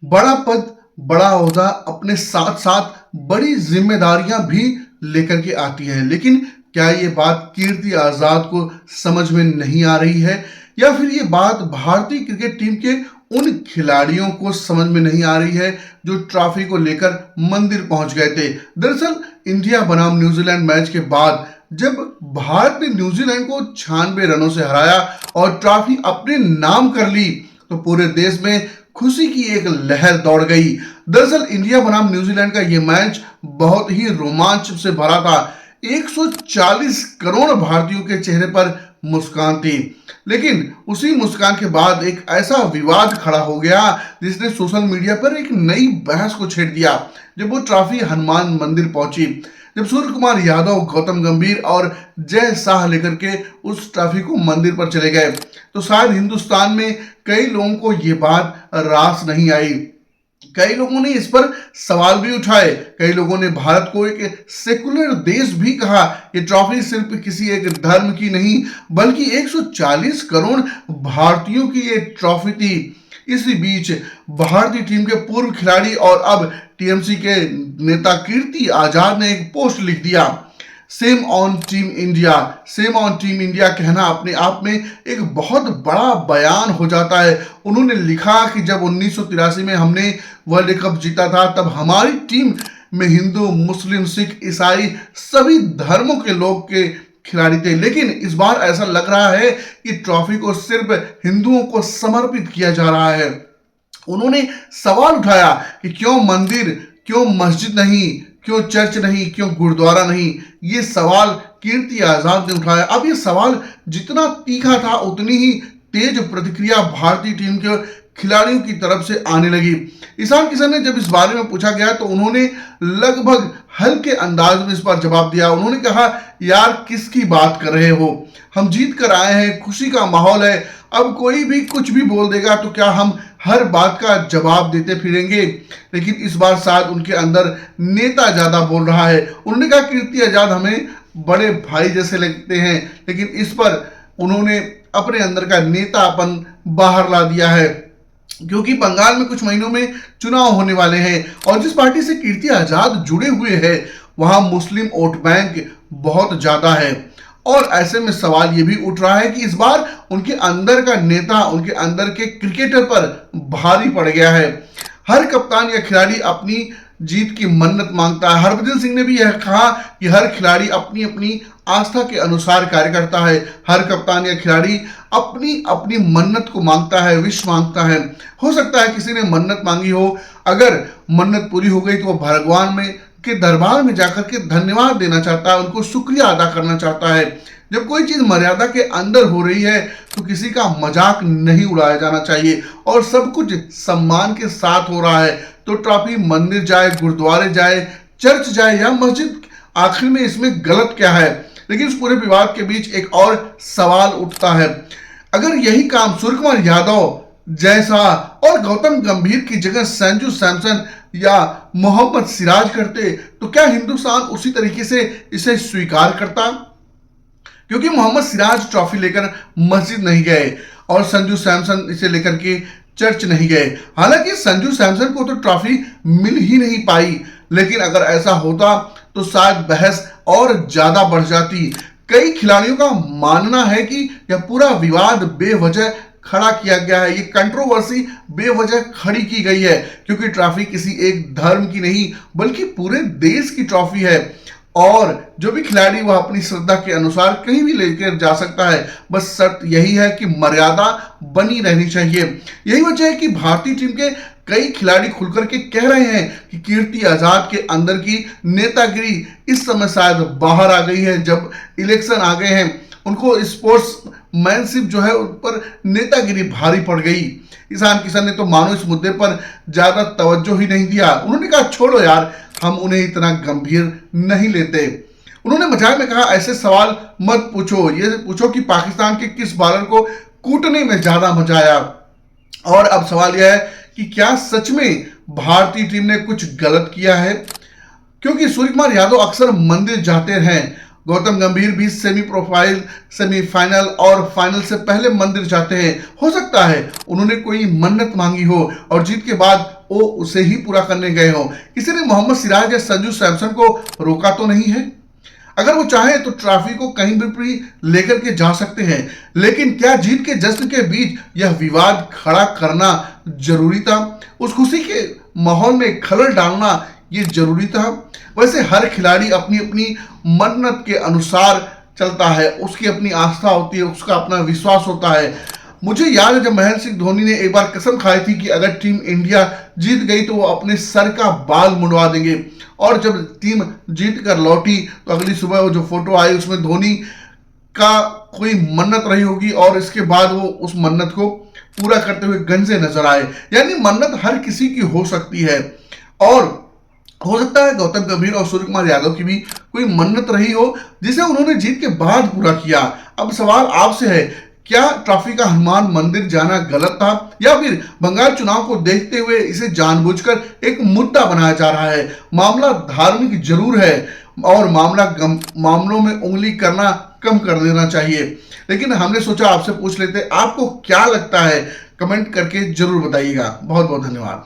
बड़ा पद, बड़ा ओहदा अपने साथ साथ बड़ी जिम्मेदारियां भी लेकर के आती है। लेकिन क्या ये बात कीर्ति आजाद को समझ में नहीं आ रही है, या फिर ये बात भारतीय क्रिकेट टीम के उन खिलाड़ियों को समझ में नहीं आ रही है जो ट्रॉफी को लेकर मंदिर पहुंच गए थे। दरअसल इंडिया बनाम न्यूजीलैंड मैच के बाद जब भारत ने न्यूजीलैंड को 96 रनों से हराया और ट्रॉफी अपने नाम कर ली, तो पूरे देश में खुशी की एक लहर दौड़ गई। दरअसल इंडिया बनाम न्यूजीलैंड का यह मैच बहुत ही रोमांच से भरा था। 140 करोड़ भारतीयों के चेहरे पर मुस्कान थी, लेकिन उसी मुस्कान के बाद एक ऐसा विवाद खड़ा हो गया जिसने सोशल मीडिया पर एक नई बहस को छेड़ दिया। जब वो ट्रॉफी हनुमान मंदिर पहुंची, जब सूर्य कुमार यादव, गौतम गंभीर और जय शाह लेकर के उस ट्रॉफी को मंदिर पर चले गए, तो शायद हिंदुस्तान में कई लोगों को ये बात रास नहीं आई। कई लोगों ने इस पर सवाल भी उठाए। कई लोगों ने भारत को एक सेकुलर देश भी कहा। ये ट्रॉफी सिर्फ किसी एक धर्म की नहीं, बल्कि 140 करोड़ भारतीयों की ये ट्रॉफी थी। इसी बीच भारतीय टीम के पूर्व खिलाड़ी और अब टीएमसी के नेता कीर्ति आजाद ने एक पोस्ट लिख दिया, same on team India. Same on team India कहना अपने आप में एक बहुत बड़ा बयान हो जाता है। उन्होंने लिखा कि जब 1983 में हमने वर्ल्ड कप जीता था, तब हमारी टीम में हिंदू, मुस्लिम, सिख, ईसाई सभी धर्मों के लोग के खिलाड़ी थे। लेकिन इस बार ऐसा लग रहा है कि ट्रॉफी को सिर्फ हिंदुओं को समर्पित किया जा रहा है। उन्होंने सवाल उठाया कि क्यों मंदिर, क्यों मस्जिद नहीं, क्यों चर्च नहीं, क्यों गुरुद्वारा नहीं। ये सवाल कीर्ति आजाद ने उठाया। अब ये सवाल जितना तीखा था, उतनी ही तेज प्रतिक्रिया भारतीय टीम के खिलाड़ियों की तरफ से आने लगी। ईशान किशन ने जब इस बारे में पूछा गया तो उन्होंने लगभग हल्के अंदाज में इस पर जवाब दिया। उन्होंने कहा, यार किसकी बात कर रहे हो, हम जीत कर आए हैं, खुशी का माहौल है। अब कोई भी कुछ भी बोल देगा तो क्या हम हर बात का जवाब देते फिरेंगे। लेकिन इस बार शायद उनके अंदर नेता ज्यादा बोल रहा है। उन्होंने कहा, कीर्ति आजाद हमें बड़े भाई जैसे लगते हैं, लेकिन इस पर उन्होंने अपने अंदर का नेतापन बाहर ला दिया है, क्योंकि बंगाल में कुछ महीनों में चुनाव होने वाले हैं और जिस पार्टी से कीर्ति आजाद जुड़े हुए हैं वहां मुस्लिम वोट बैंक बहुत ज्यादा है। और ऐसे में सवाल ये भी उठ रहा है कि इस बार उनके अंदर का नेता, उनके अंदर के क्रिकेटर पर भारी पड़ गया है। हर कप्तान या खिलाड़ी अपनी जीत की मन्नत मांगता है। हरभजन सिंह ने भी यह कहा कि हर खिलाड़ी अपनी अपनी आस्था के अनुसार कार्य करता है। हर कप्तान या खिलाड़ी अपनी अपनी मन्नत को मांगता है, विश मांगता है। हो सकता है किसी ने मन्नत मांगी हो, अगर मन्नत पूरी हो गई तो वो भगवान में के दरबार में जाकर के धन्यवाद देना चाहता है, उनको शुक्रिया अदा करना चाहता है। जब कोई चीज मर्यादा के अंदर हो रही है तो किसी का मजाक नहीं उड़ाया जाना चाहिए और सब कुछ सम्मान के साथ हो रहा है। तो ट्रॉफी मंदिर जाए, गुरुद्वारे जाए, चर्च जाए या मस्जिद, आखिर में इसमें गलत क्या है। लेकिन इस पूरे विवाद के बीच एक और सवाल उठता है, अगर यही काम सूर्य कुमार यादव जैसा और गौतम गंभीर की जगह संजू सैमसन या मोहम्मद सिराज करते तो क्या हिंदुस्तान उसी तरीके से इसे स्वीकार करता। क्योंकि मोहम्मद सिराज ट्रॉफी लेकर मस्जिद नहीं गए और संजू सैमसन इसे लेकर के चर्च नहीं गए। हालांकि संजू सैमसन को तो ट्रॉफी मिल ही नहीं पाई, लेकिन अगर ऐसा होता तो शायद बहस और ज्यादा बढ़ जाती। कई खिलाड़ियों का मानना है कि यह पूरा विवाद बेवजह खड़ा किया गया है, ये कंट्रोवर्सी बेवजह खड़ी की गई है, क्योंकि ट्रॉफी किसी एक धर्म की नहीं बल्कि पूरे देश की ट्रॉफी है और जो भी खिलाड़ी वह अपनी श्रद्धा के अनुसार कहीं भी लेकर जा सकता है। बस शर्त यही है कि मर्यादा बनी रहनी चाहिए। यही वजह है कि भारतीय टीम के कई खिलाड़ी खुलकर के कह रहे हैं कि कीर्ति आजाद के अंदर की नेतागिरी इस समय शायद बाहर आ गई है। जब इलेक्शन आ गए हैं, उनको स्पोर्ट्स मैनशिप जो है उन पर नेतागिरी भारी पड़ गई। ईशान किशन ने तो मानो इस मुद्दे पर ज्यादा तवज्जो ही नहीं दिया। उन्होंने कहा, छोड़ो यार, हम उन्हें इतना गंभीर नहीं लेते। उन्होंने मजाक में कहा, ऐसे सवाल मत पूछो, ये पूछो कि पाकिस्तान के किस बॉलर को कूटने में ज्यादा मजा आया। और अब सवाल यह है कि क्या सच में भारतीय टीम ने कुछ गलत किया है, क्योंकि सूर्य कुमार यादव अक्सर मंदिर जाते हैं। गौतम गंभीर भी सेमीफाइनल और फाइनल से पहले मंदिर जाते हैं। हो सकता है उन्होंने कोई मन्नत मांगी हो और जीत के बाद वो उसे ही पूरा करने गए हों। किसी ने मोहम्मद सिराज या संजू सैमसन को रोका तो नहीं है। अगर वो चाहे तो ट्रॉफी को कहीं भी लेकर के जा सकते हैं, लेकिन क्या जीत के जश्न के बीच यह विवाद खड़ा करना जरूरी था? उस खुशी के माहौल में खलल डालना ये जरूरी था? वैसे हर खिलाड़ी अपनी अपनी मन्नत के अनुसार चलता है, उसकी अपनी आस्था होती है, उसका अपना विश्वास होता है। मुझे याद है जब महेंद्र सिंह धोनी ने एक बार कसम खाई थी कि अगर टीम इंडिया जीत गई तो वो अपने सर का बाल मुंडवा देंगे, और जब टीम जीत कर लौटी तो अगली सुबह वो जो फोटो आई उसमें धोनी का कोई मन्नत रही होगी और इसके बाद वो उस मन्नत को पूरा करते हुए गंजे नजर आए। यानी मन्नत हर किसी की हो सकती है, और हो सकता है गौतम गंभीर और सूर्य कुमार यादव की भी कोई मन्नत रही हो जिसे उन्होंने जीत के बाद पूरा किया। अब सवाल आपसे है, क्या ट्रॉफी का हनुमान मंदिर जाना गलत था, या फिर बंगाल चुनाव को देखते हुए इसे जानबूझकर एक मुद्दा बनाया जा रहा है? मामला धार्मिक जरूर है और मामलों में उंगली करना कम कर देना चाहिए, लेकिन हमने सोचा आपसे पूछ लेते, आपको क्या लगता है? कमेंट करके जरूर बताइएगा। बहुत बहुत धन्यवाद।